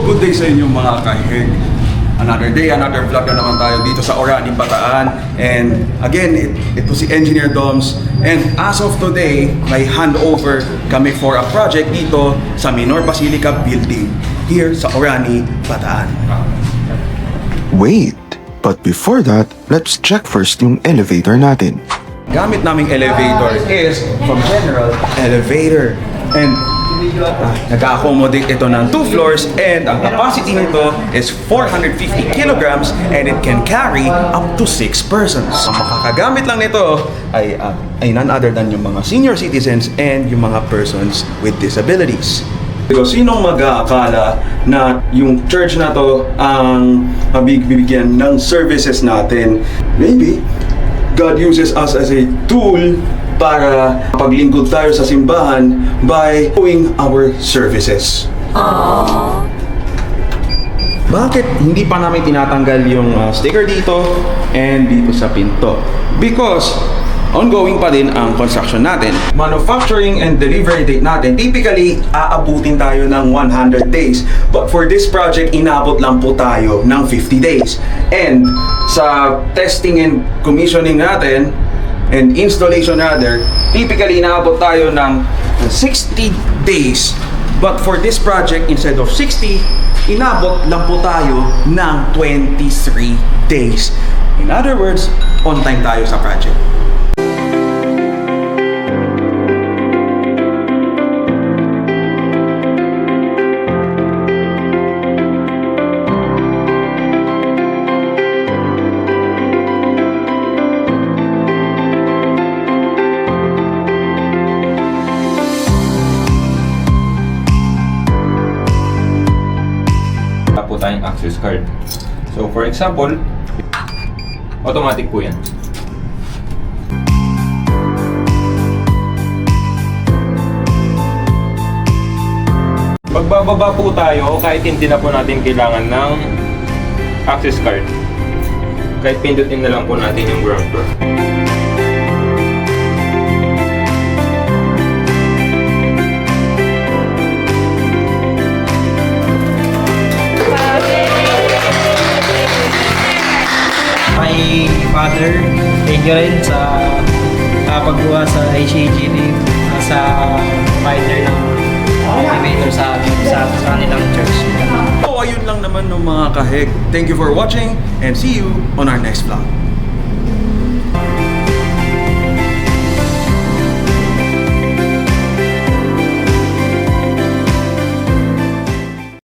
Good day sa inyong mga kahig. Another day, another vlog na naman tayo dito sa Orani, Bataan. And again, ito si Engineer Doms. And as of today, may handover kami for a project dito sa Minor Basilica Building here sa Orani, Bataan. Wait, but before that, let's check first yung elevator natin. Gamit naming elevator is from General Elevator. And nag-accommodate ito ng 2 floors and ang capacity nito is 450 kilograms and it can carry up to 6 persons. Ang makakagamit lang nito ay none other than yung mga senior citizens and yung mga persons with disabilities. So, sinong mag-aakala na yung church na to ang mabibigyan ng services natin? Maybe God uses us as a tool para paglingkod tayo sa simbahan by doing our services. Bakit hindi pa namin tinatanggal yung sticker dito and dito sa pinto? Because ongoing pa din ang construction natin. Manufacturing and delivery date natin, typically aabutin tayo ng 100 days. But for this project, inabot lang po tayo ng 50 days. And sa testing and commissioning natin, and installation rather, typically inaabot tayo ng 60 days. But for this project, instead of 60, inabot lang po tayo ng 23 days. In other words, on time tayo sa project. Po tayong access card. So for example, automatic po yan. Pagbababa po tayo, kahit hindi na po natin kailangan ng access card, kahit pindutin na lang po natin yung ground floor. My father, thank you rin sa pagbuha sa ICG sa fighter ng elevator sa kanilang church. So ayun lang naman ng mga kahig. Thank you for watching and see you on our next vlog.